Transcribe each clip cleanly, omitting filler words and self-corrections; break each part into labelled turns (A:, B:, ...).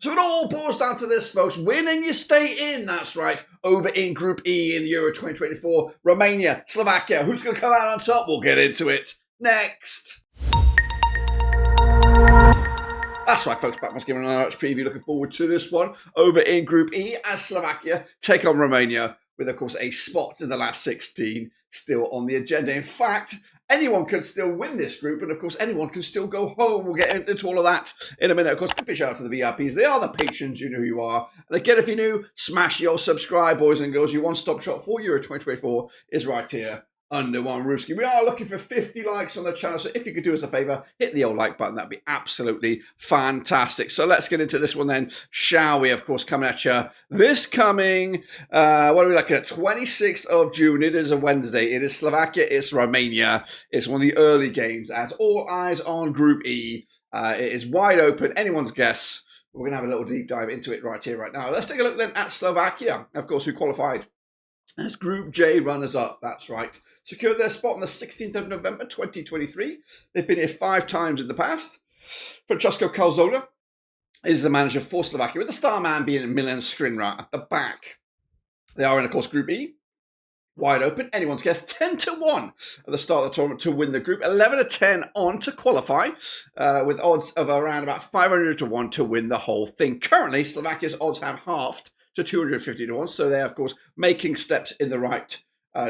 A: So it all boils down to this, folks. Win and you stay in. That's right. Over in Group E in the Euro 2024, Romania, Slovakia. Who's going to come out on top? We'll get into it next. That's right, folks. Back once giving an arch preview. Looking forward to this one. Over in Group E, as Slovakia take on Romania, with, of course, a spot in the last 16 still on the agenda. In fact, anyone can still win this group, and of course, anyone can still go home. We'll get into all of that in a minute. Of course, big shout out to the VIPs. They are the patrons. You know who you are. And again, if you're new, smash your subscribe, boys and girls. Your one-stop shop for Euro 2024 is right here under one rooski. We are looking for 50 likes on the channel, so if you could do us a favor, hit the old like button. That'd be absolutely fantastic. So let's get into this one then, shall we? Of course, coming at you this coming, what are we looking at? 26th of June. It is a Wednesday. It is Slovakia. It's Romania. It's one of the early games, as all eyes on Group E. It is wide open. Anyone's guess. We're going to have a little deep dive into it right here, right now. Let's take a look then at Slovakia, of course, who qualified as Group J runners-up. That's right. Secured their spot on the 16th of November 2023. They've been here 5 times in the past. Francesco Calzona is the manager for Slovakia, with the star man being Milan Skriniar at the back. They are in, of course, Group E. Wide open. Anyone's guess. 10-1 at the start of the tournament to win the group. 11-10 on to qualify, with odds of around about 500-1 to win the whole thing. Currently, Slovakia's odds have halved to 250-1, so they're, of course, making steps in the right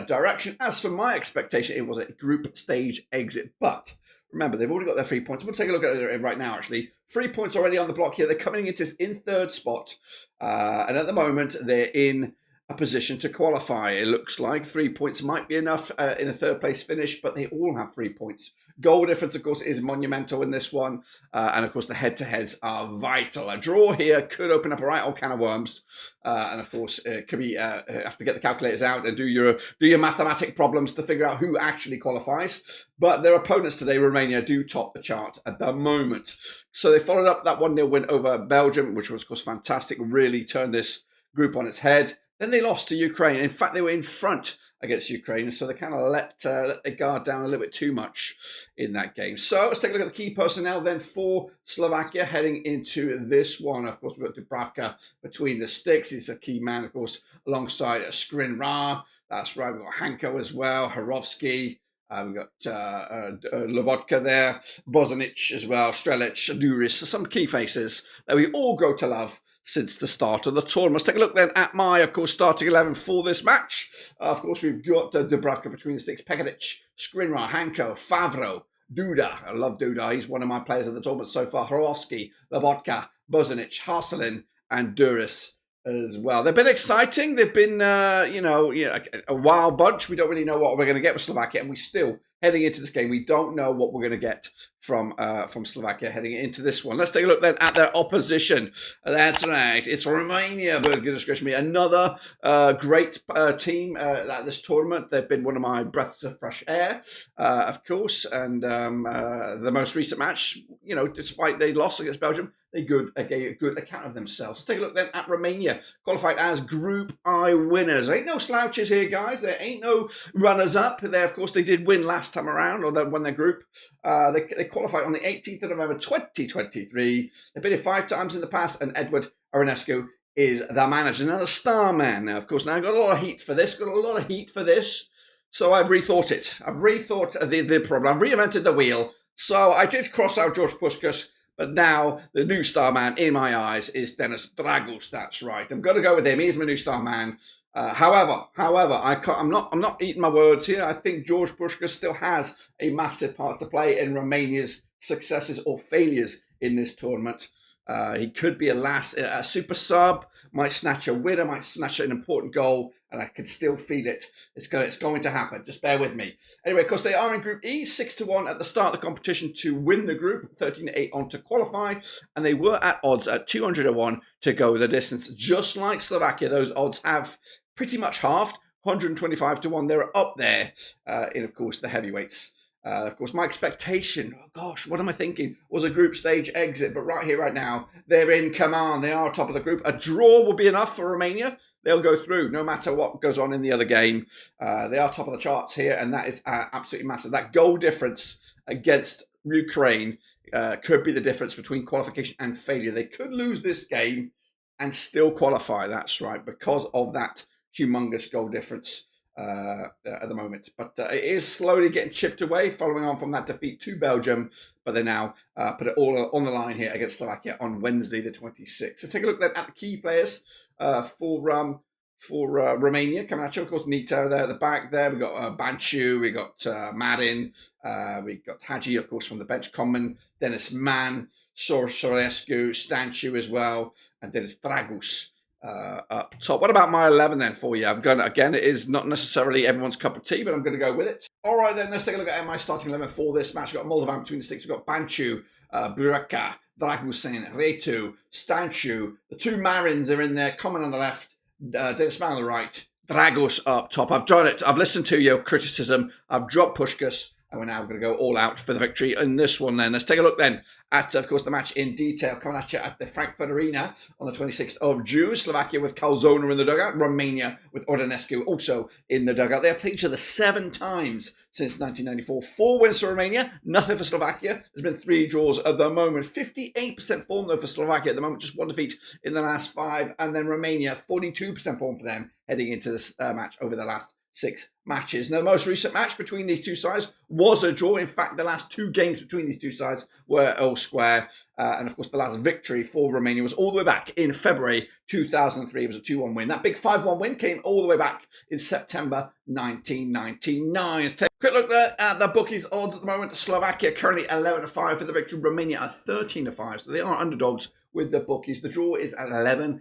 A: direction. As for my expectation, it was a group stage exit, but remember, they've already got their 3 points. We'll take a look at it right now, actually. 3 points already on the block here. They're coming into in third spot, and at the moment, they're in a position to qualify. It looks like 3 points might be enough in a third place finish, but they all have 3 points. Goal difference, of course, is monumental in this one. And of course, the head-to-heads are vital. A draw here could open up a right old can of worms. And of course, it could be, have to get the calculators out and do your mathematic problems to figure out who actually qualifies. But their opponents today, Romania, do top the chart at the moment. So they followed up that 1-0 win over Belgium, which was, of course, fantastic. Really turned this group on its head. Then they lost to Ukraine. In fact, they were in front against Ukraine, so they kind of let their guard down a little bit too much in that game. So let's take a look at the key personnel then for Slovakia heading into this one. Of course, we've got Dubravka between the sticks. He's a key man, of course, alongside Skriniar. That's right. We've got Hanko as well, Horovsky. We've got Lobotka there, Bozanic as well, Strelic, Duris. So some key faces that we all grow to love since the start of the tournament. Let's take a look then at my, of course, starting 11 for this match. Of course, we've got Dubravka between the sticks, Pekaric, Skriniar, Hanko, Favro, Duda. I love Duda. He's one of my players of the tournament so far. Horovsky, Lobotka, Bozanic, Harselin, and Duris as well. They've been exciting. They've been, a wild bunch. We don't really know what we're going to get with Slovakia, and we still, heading into this game, we don't know what we're going to get from Slovakia heading into this one. Let's take a look then at their opposition. That's right. It's Romania. But goodness gracious me, another great team at this tournament. They've been one of my breaths of fresh air, of course. And the most recent match, despite they lost against Belgium, they gave a good account of themselves. Let's take a look then at Romania, qualified as Group I winners. Ain't no slouches here, guys. There ain't no runners-up. There, of course, they did win last time around, or they won their group. They qualified on the 18th of November 2023. They've been here 5 times in the past, and Edward Ionescu is the manager. Now, the star man. Now, of course, now I've got a lot of heat for this. So I've rethought it. I've rethought the problem. I've reinvented the wheel. So I did cross out George Puskas. But now, the new star man, in my eyes, is Denis Dragus. That's right. I'm going to go with him. He's my new star man. However, I'm not eating my words here. I think George Puskas still has a massive part to play in Romania's successes or failures in this tournament. He could be a super sub, might snatch a winner, might snatch an important goal, and I can still feel it. It's going to happen. Just bear with me. Anyway, of course, they are in Group E, 6-1 at the start of the competition to win the group, 13-8 on to qualify, and they were at odds at 200-1 to go the distance. Just like Slovakia, those odds have pretty much halved, 125-1. They're up there in, of course, the heavyweights. Of course, my expectation, oh gosh, what am I thinking, was a group stage exit. But right here, right now, they're in command. They are top of the group. A draw will be enough for Romania. They'll go through no matter what goes on in the other game. They are top of the charts here, and that is absolutely massive. That goal difference against Ukraine could be the difference between qualification and failure. They could lose this game and still qualify. That's right, because of that humongous goal difference at the moment. But it is slowly getting chipped away, following on from that defeat to Belgium. But they now put it all on the line here against Slovakia on Wednesday the 26th. So take a look then at the key players for Romania coming at you. Of course, Nito there at the back there. We've got Banchu, we got Madin, we got Hadji, of course, from the bench. Common, Dennis Mann, Sorescu, Stanciu as well, and Dennis Dragus up top. What about my 11 then for you? I'm going to, again, it is not necessarily everyone's cup of tea, but I'm going to go with it. All right, then, let's take a look at my starting 11 for this match. We've got Moldovan between the sticks. We've got Banchu, Buraka, Dragusin, Retu, Stanciu. The two Marins are in there. Common on the left, Dennis Mann on the right, Dragos up top. I've done it. I've listened to your criticism. I've dropped Pushkas, and we're now going to go all out for the victory in this one then. Let's take a look then at, of course, the match in detail. Coming at you at the Frankfurt Arena on the 26th of June. Slovakia with Calzona in the dugout. Romania with Ordonescu also in the dugout. They have played each other 7 times since 1994. 4 wins for Romania, nothing for Slovakia. There's been 3 draws at the moment. 58% form, though, for Slovakia at the moment. Just 1 defeat in the last 5. And then Romania, 42% form for them heading into this match over the last 6 matches. Now, the most recent match between these two sides was a draw. In fact, the last 2 games between these two sides were all square. And of course, the last victory for Romania was all the way back in February 2003. It was a 2-1 win. That big 5-1 win came all the way back in September 1999. Let's take a quick look there at the bookies odds at the moment. Slovakia currently 11-5 for the victory. Romania are 13-5. So they are underdogs with the bookies. The draw is at 11-10.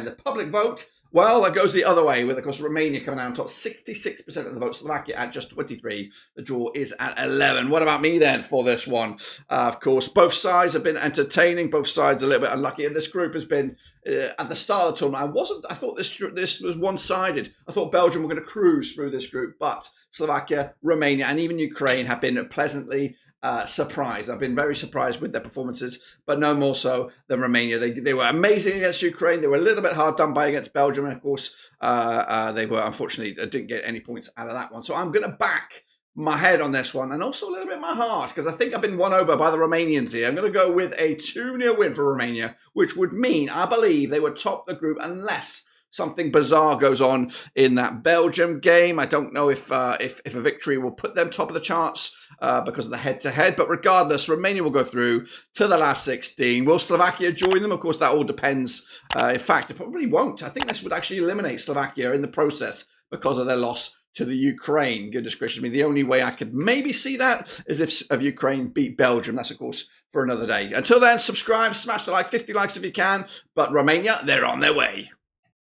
A: The public vote, well, that goes the other way, with, of course, Romania coming out on top, 66% of the vote, Slovakia at just 23. The draw is at 11. What about me then for this one? Of course, both sides have been entertaining. Both sides a little bit unlucky. And this group has been, at the start of the tournament, I thought this was one-sided. I thought Belgium were going to cruise through this group, but Slovakia, Romania, and even Ukraine have been pleasantly surprised. I've been very surprised with their performances, but no more so than Romania. They were amazing against Ukraine. They were a little bit hard done by against Belgium, and of course, they were, unfortunately, didn't get any points out of that one. So I'm going to back my head on this one, and also a little bit my heart, because I think I've been won over by the Romanians here. I'm going to go with a 2-0 win for Romania, which would mean, I believe, they would top the group unless something bizarre goes on in that Belgium game. I don't know if a victory will put them top of the charts because of the head-to-head. But regardless, Romania will go through to the last 16. Will Slovakia join them? Of course, that all depends. In fact, it probably won't. I think this would actually eliminate Slovakia in the process because of their loss to the Ukraine. Goodness gracious me. The only way I could maybe see that is if Ukraine beat Belgium. That's, of course, for another day. Until then, subscribe, smash the like, 50 likes if you can. But Romania, they're on their way.